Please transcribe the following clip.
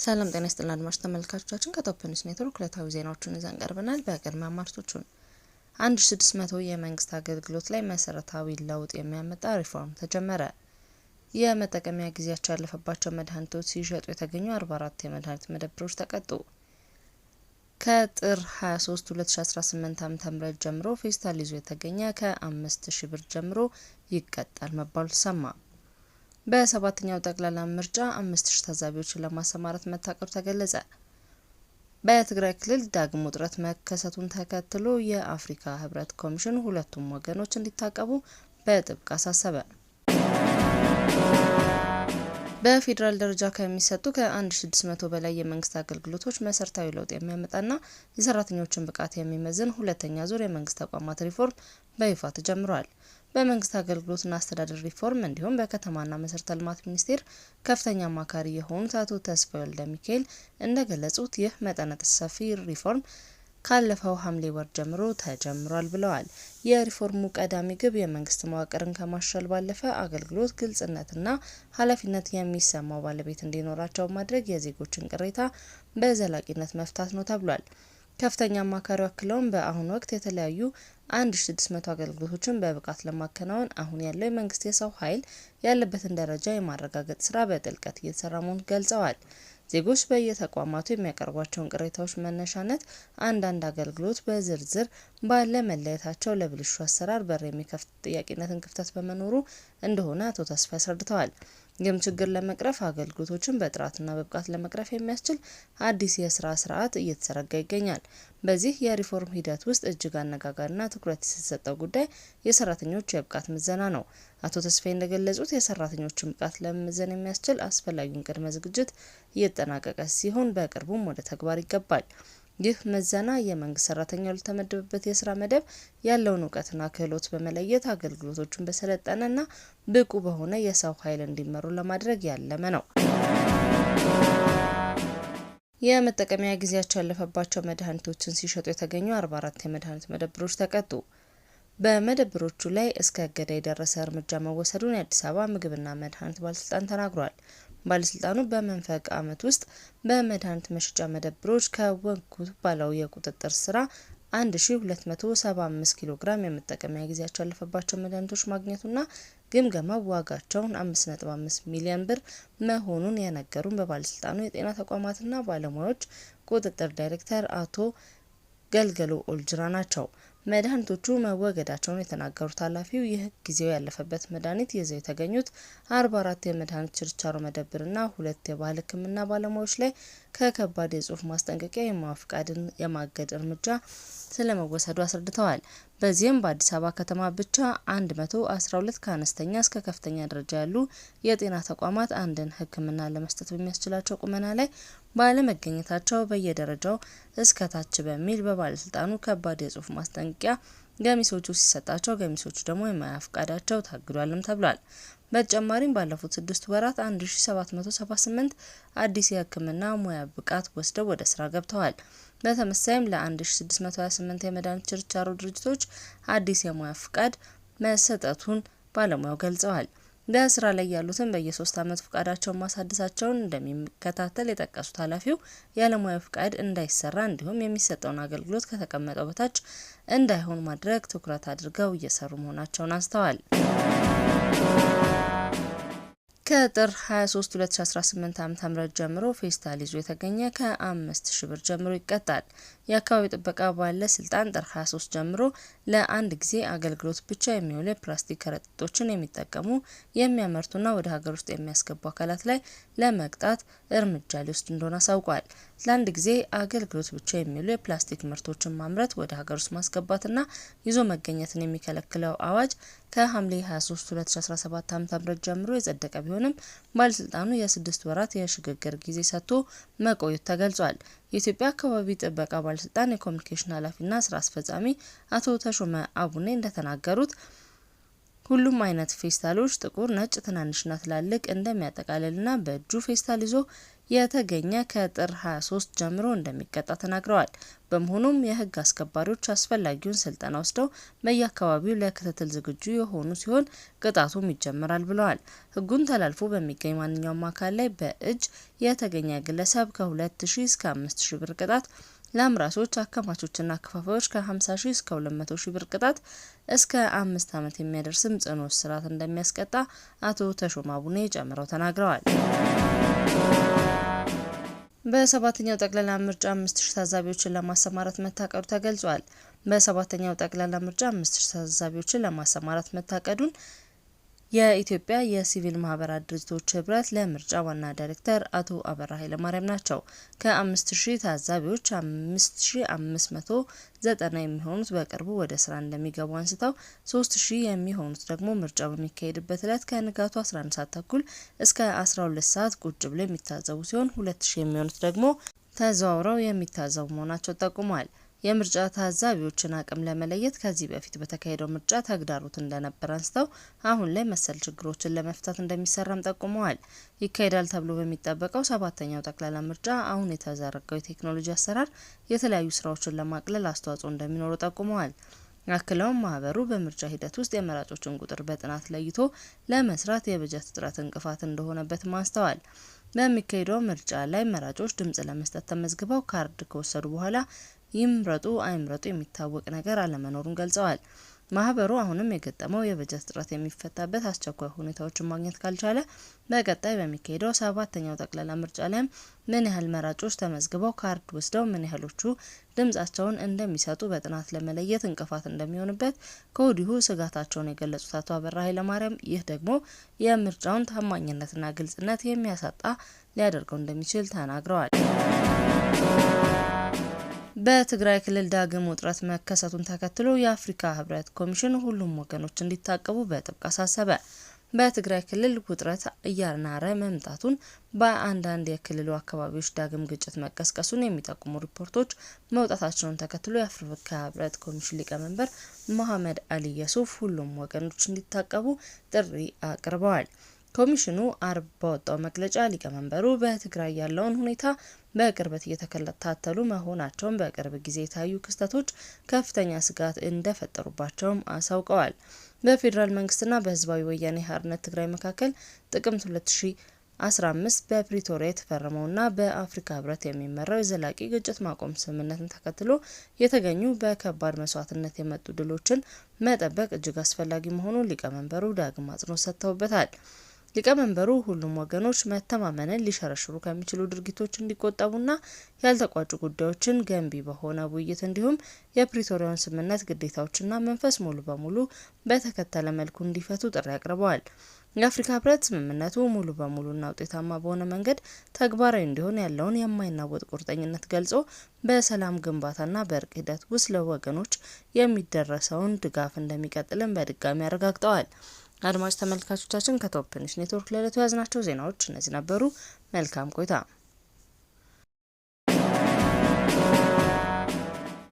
ሰላም ጤና ይስጥልን አድማጭ ተመልካቾቻችን ከቶፕ ኒውስ ኔትወርክ ዕለታዊ ዜናዎችን ይዘን ቀርበናል። በቅድሚያ አርዕስቶቹን 1600 የመንግስት አገልግሎት ላይ መሰረታዊ ለውጥ የሚያመጣ ሪፎርም ተጀመረ። የመጠቀሚያ ጊዜያቸው ያለፈባቸው መድኃኒቶች ሲሸጡ የተገኙ 44 የመድኃኒት መደብሮች ተቀጡ። ከጥር 23 2018 ዓ.ም ጀምሮ ፌስታል ይዞ የተገኘ ከ5000 ብር ጀምሮ ይቀጣል መባሉ ተሰማ። በሰባተኛው ጠቅላላ ምርጫ 5000 ታዛቢዎችን ለማሰማራት መታቀዱ ተገለጸ። በትግራይ ክልል ዳግም ውጥረት መከሰቱን ተከትሎ የአፍሪካ ህብረት ኮሚሽን ሁለቱም ወገኖች እንዲታቀቡ በጥብቅ አሳሰበ። በፌዴራል ደረጃ ከሚሰጡ ከ1600 በላይ የመንግስት አገልግሎቶች መሰረታዊ ለውጥ የሚያመጣና የሰራተኞችን ብቃት የሚመዝን ሁለተኛ ዙር የመንግስት ተቋማት ሪፎርም በይፋ ተጀምሯል። በመንግስት አገልግሎትና አስተዳደር ሪፎርም እንዲሁም በከተማና መሰረተ ልማት ሚኒስቴር ከፍተኛ አማካሪ የሆኑት አቶ ተስፋዬ ወልደሚካኤል እንደገለጹት ይህ መጠነ ሰፊ ሪፎርም ካለፈው ሐምሌ ወር ጀምሮ ተጀምሯል ብለዋል። የሪፎርሙ ቀዳሚ ግብ የመንግስት መዋቅርን ከማሻሻል ባለፈ አገልግሎት ግልጽነትና ኃላፊነት የሚሰማው ባለቤት እንዲኖራቸው ማድረግ፣ የዜጎችን ቅሬታ በዘላቂነት መፍታት ነው ተብሏል። ከፍተኛ አማካሪው አክለውም በአሁኑ ወቅት የተለያዩ 1600 አገልግሎቶችን በብቃት ለማከናወን አሁን ያለው የመንግስት የሰው ኃይል ያለበትን ደረጃ የማረጋገጥ ስራ በጥልቀት እየተሰራ መሆኑን ገልጸዋል። ዜጎች በየተቋማቱ የሚያቀርቧቸውን ቅሬታዎች መነሻነት አንዳንድ አገልግሎት በዝርዝር ባለመለየታቸው ለብልሹ አሰራር በር የሚከፍት ተጠያቂነትን ክፍተት በመኖሩ እንደሆነ አቶ ተስፋ አስረድተዋል። ይህም ችግር ለመቅረፍ አገልግሎቶችን በጥራትና በብቃት ለመቅረፍ የሚያስችል አዲስ የስራ ስርዓት እየተዘረጋ ይገኛል። በዚህ የሪፎርም ሂደት ውስጥ እጅግ አነጋጋሪና ትኩረት የተሰጠው ጉዳይ የሰራተኞች የብቃት ምዘና ነው። አቶ ተስፋዬ እንደገለጹት የሰራተኞችን ብቃት ለመመዘን የሚያስችል አስፈላጊውን ቅድመ ዝግጅት እየተጠናቀቀ ሲሆን በቅርቡም ወደ ተግባር ይገባል። ይህ ምዘና የመንግስት ሰራተኛው ለተመደበበት የስራ መደብ ያለውን እውቀትና ክህሎት በመለየት አገልግሎቶችን በሰለጠነና ብቁ በሆነ የሰው ኃይል እንዲመሩ ለማድረግ ያለመ ነው። የመጠቀሚያ ጊዜያቸው ያለፈባቸው መድኃኒቶችን ሲሸጡ የተገኙ 44 የመድኃኒት መደብሮች ተቀጡ። በመደብሮቹ ላይ እስከ እገዳ የደረሰ እርምጃ መወሰዱን የአዲስ አበባ ምግብና መድኃኒት ባለስልጣን ተናግሯል። ባለስልጣኑ በመንፈቅ ዓመት ውስጥ በመድኃኒት መሸጫ መደብሮች ከወንኩት ባለው የቁጥጥር ስራ 1275 ኪሎ ግራም የመጠቀሚያ ጊዜያቸው ያለፈባቸው መድኃኒቶች ማግኘቱና ግምገማው ዋጋቸውን 5.5 ሚሊዮን ብር መሆኑን የነገሩን በባለስልጣኑ የጤና ተቋማትና ባለሙያዎች ቁጥጥር ዳይሬክተር አቶ ገልገሎ ኦልጅራ ናቸው። መድኃኒቶቹ መወገዳቸውን የተናገሩት ኃላፊው ይህ ጊዜው ያለፈበት መድኃኒት ይዘው የተገኙት 44 የመድኃኒት ችርቻሮ መደብርና 2 የባህል ሕክምና ባለሙያዎች ላይ ከከባድ የጽሁፍ ማስጠንቀቂያ የማፍቃድን የማገድ እርምጃ ስለመወሰዱ አስረድተዋል። በዚህም በአዲስ አበባ ከተማ ብቻ 112 ከአነስተኛ እስከ ከፍተኛ ደረጃ ያሉ የጤና ተቋማት አንድን ሕክምና ለመስጠት በሚያስችላቸው ቁመና ላይ ባለመገኘታቸው በየደረጃው እስከ ታች በሚል በባለስልጣኑ ከባድ የጽሁፍ ማስጠንቀቂያ ገሚሶቹ ሲሰጣቸው፣ ገሚሶቹ ደግሞ የማያፍቃዳቸው ታግዷልም ተብሏል። በተጨማሪም ባለፉት 6 ወራት 1778 አዲስ የህክምና ሙያ ብቃት ወስደው ወደ ስራ ገብተዋል። በተመሳሳይም ለ1628 የመድኃኒት ችርቻሮ ድርጅቶች አዲስ የሙያ ፍቃድ መሰጠቱን ባለሙያው ገልጸዋል። በስራ ላይ ያሉትን በየ3 ዓመቱ ፍቃዳቸውን ማሳደሳቸውን እንደሚከታተል የጠቀሱት ኃላፊው ያለሙያ ፍቃድ እንዳይሰራ እንዲሁም የሚሰጠውን አገልግሎት ከተቀመጠው በታች እንዳይሆን ማድረግ ትኩረት አድርገው እየሰሩ መሆናቸውን አንስተዋል። ከጥር 23 2018 ዓ.ም ጀምሮ ፌስታል ይዞ የተገኘ ከ5000 ብር ጀምሮ ይቀጣል። የአካባቢ ጥበቃ ባለስልጣን ጥር 23 ጀምሮ ለአንድ ጊዜ አገልግሎት ብቻ የሚውሉ የፕላስቲክ ከረጢቶችን የሚጠቀሙ የሚያመርቱና ወደ ሀገር ውስጥ የሚያስገቡ አካላት ላይ ለመቅጣት እርምጃ ሊወስድ እንደሆነ አሳውቋል። ለአንድ ጊዜ አገልግሎት ብቻ የሚውሉ የፕላስቲክ ምርቶችን ማምረት፣ ወደ ሀገር ውስጥ ማስገባትና ይዞ መገኘትን የሚከለክለው አዋጅ ከሐምሌ 23 2017 ዓ.ም ጀምሮ የጸደቀ ቢሆንም ባለስልጣኑ የ6 ወራት የሽግግር ጊዜ ሰጥቶ መቆየቱ ተገልጿል። የኢትዮጵያ አካባቢ ጥበቃ ባለስልጣን የኮሚኒኬሽን ኃላፊና ስራ አስፈጻሚ አቶ ተሾመ አቡኔ እንደተናገሩት ሁሉም አይነት ፌስታሎች ጥቁር፣ ነጭ፣ ትናንሽና ትላልቅ እንደሚያጠቃልልና በእጁ ፌስታል ይዞ የተገኘ ከጥር 23 ጀምሮ እንደሚቀጣ ተናግረዋል። በመሆኑም የህግ አስከባሪዎች አስፈላጊውን ስልጠና ወስደው በየአካባቢው ለክትትል ዝግጁ የሆኑ ሲሆን ቅጣቱም ይጀምራል ብለዋል። ህጉን ተላልፎ በሚገኝ ማንኛውም አካል ላይ በእጅ የተገኘ ግለሰብ ከ2000 እስከ 5000 ብር ቅጣት፣ ለአምራቾች አከማቾችና አከፋፋዮች ከ50,000 እስከ 200,000 ብር ቅጣት እስከ 5 ዓመት የሚያደርስም ጽኑ እስራት እንደሚያስቀጣ አቶ ተሾመ አቡኔ ጨምረው ተናግረዋል። በሰባተኛው ጠቅላላ ምርጫ 5000 ታዛቢዎችን ለማሰማራት መታቀዱ ተገልጿል። በሰባተኛው ጠቅላላ ምርጫ 5000 ታዛቢዎችን ለማሰማራት መታቀዱን የኢትዮጵያ የሲቪል ማህበራት ድርጅቶች ህብረት ለምርጫ ዋና ዳይሬክተር አቶ አበራ ኃይለማርያም ናቸው። ከ5000 ታዛቢዎች 5590 የሚሆኑት በቅርቡ ወደ ስራ እንደሚገቡ አንስተው 3000 የሚሆኑት ደግሞ ምርጫው በሚካሄድበት ዕለት ከንጋቱ 11 ሰዓት ተኩል እስከ 12 ሰዓት ቁጭ ብለው የሚታዘቡ ሲሆን 2000 የሚሆኑት ደግሞ ተዘዋውረው የሚታዘቡ መሆናቸው ጠቁሟል። የምርጫ ታዛቢዎችን አቅም ለመለየት ከዚህ በፊት በተካሄደው ምርጫ ተግዳሮት እንደነበር አንስተው አሁን ላይ መሰል ችግሮችን ለመፍታት እንደሚሰራም ጠቁመዋል። ይካሄዳል ተብሎ በሚጠበቀው ሰባተኛው ጠቅላላ ምርጫ አሁን የተዘረጋው የቴክኖሎጂ አሰራር የተለያዩ ስራዎችን ለማቅለል አስተዋጽኦ እንደሚኖረው ጠቁመዋል። አክለውም ማህበሩ በምርጫ ሂደት ውስጥ የመራጮችን ቁጥር በጥናት ለይቶ ለመስራት የበጀት እጥረት እንቅፋት እንደሆነበትም አንስተዋል። በሚካሄደው ምርጫ ላይ መራጮች ድምጽ ለመስጠት ተመዝግበው ካርድ ከወሰዱ በኋላ ይምረጡ አይምረጡ የሚታወቅ ነገር አለመኖሩን ገልጸዋል። ማህበሩ አሁንም የገጠመው የበጀት እጥረት የሚፈታበት አስቸኳይ ሁኔታዎችን ማግኘት ካልቻለ በቀጣይ በሚካሄደው ሰባተኛው ጠቅላላ ምርጫ ላይም ምን ያህል መራጮች ተመዝግበው ካርድ ወስደው ምን ያህሎቹ ድምጻቸውን እንደሚሰጡ በጥናት ለመለየት እንቅፋት እንደሚሆንበት ከወዲሁ ስጋታቸውን የገለጹት አቶ አበራ ኃይለማርያም ይህ ደግሞ የምርጫውን ታማኝነትና ግልጽነት የሚያሳጣ ሊያደርገው እንደሚችል ተናግረዋል። በትግራይ ክልል ዳግም ውጥረት መከሰቱን ተከትሎ የአፍሪካ ህብረት ኮሚሽን ሁሉም ወገኖች እንዲታቀቡ በጥብቅ አሳሰበ። በትግራይ ክልል ውጥረት እያናረ መምጣቱን በአንዳንድ የክልሉ አካባቢዎች ዳግም ግጭት መቀስቀሱን የሚጠቁሙ ሪፖርቶች መውጣታቸውን ተከትሎ የአፍሪካ ህብረት ኮሚሽን ሊቀመንበር መሐመድ አሊ የሱፍ ሁሉም ወገኖች እንዲታቀቡ ጥሪ አቅርበዋል። ኮሚሽኑ አርብ ባወጣው መግለጫ ሊቀመንበሩ በትግራይ ያለውን ሁኔታ በቅርበት እየተከታተሉ መሆናቸውን በቅርብ ጊዜ የታዩ ክስተቶች ከፍተኛ ስጋት እንደፈጠሩባቸውም አሳውቀዋል። በፌዴራል መንግስትና በህዝባዊ ወያኔ ሓርነት ትግራይ መካከል ጥቅምት 2015 በፕሪቶሪያ የተፈረመውና በአፍሪካ ህብረት የሚመራው የዘላቂ ግጭት ማቆም ስምምነትን ተከትሎ የተገኙ በከባድ መስዋዕትነት የመጡ ድሎችን መጠበቅ እጅግ አስፈላጊ መሆኑን ሊቀመንበሩ ዳግም አጽንኦት ሰጥተውበታል። ሊቀመንበሩ ሁሉም ወገኖች መተማመንን ሊሸረሽሩ ከሚችሉ ድርጊቶች እንዲቆጠቡና ያልተቋጩ ጉዳዮችን ገንቢ በሆነ ውይይት እንዲሁም የፕሪቶሪያውን ስምምነት ግዴታዎችና መንፈስ ሙሉ በሙሉ በተከተለ መልኩ እንዲፈቱ ጥሪ አቅርበዋል። የአፍሪካ ህብረት ስምምነቱ ሙሉ በሙሉና ውጤታማ በሆነ መንገድ ተግባራዊ እንዲሆን ያለውን የማይናወጥ ቁርጠኝነት ገልጾ በሰላም ግንባታና በእርቅ ሂደት ውስጥ ለወገኖች የሚደረሰውን ድጋፍ እንደሚቀጥልም በድጋሚ አረጋግጠዋል። አድማጭ ተመልካቾቻችን ከቶፕ ኒውስ ኔትወርክ ለዕለቱ ያዝናቸው ዜናዎች እነዚህ ነበሩ። መልካም ቆይታ።